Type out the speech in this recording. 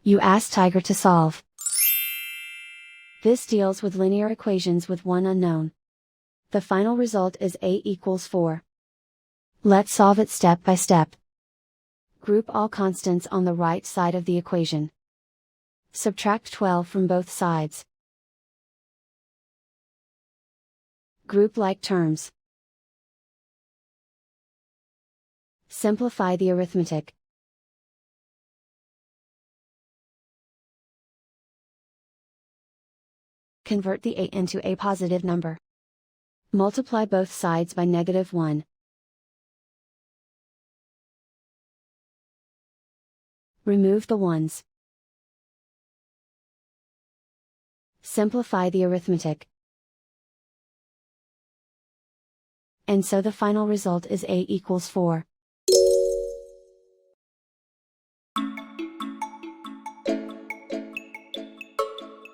You ask Tiger to solve. This deals with linear equations with one unknown. The final result is A equals 4. Let's solve it step by step. Group all constants on the right side of the equation. Subtract 12 from both sides. Group like terms. Simplify the arithmetic. Convert the 8 into a positive number. Multiply both sides by -1. Remove the ones. Simplify the arithmetic. And so the final result is A equals 4.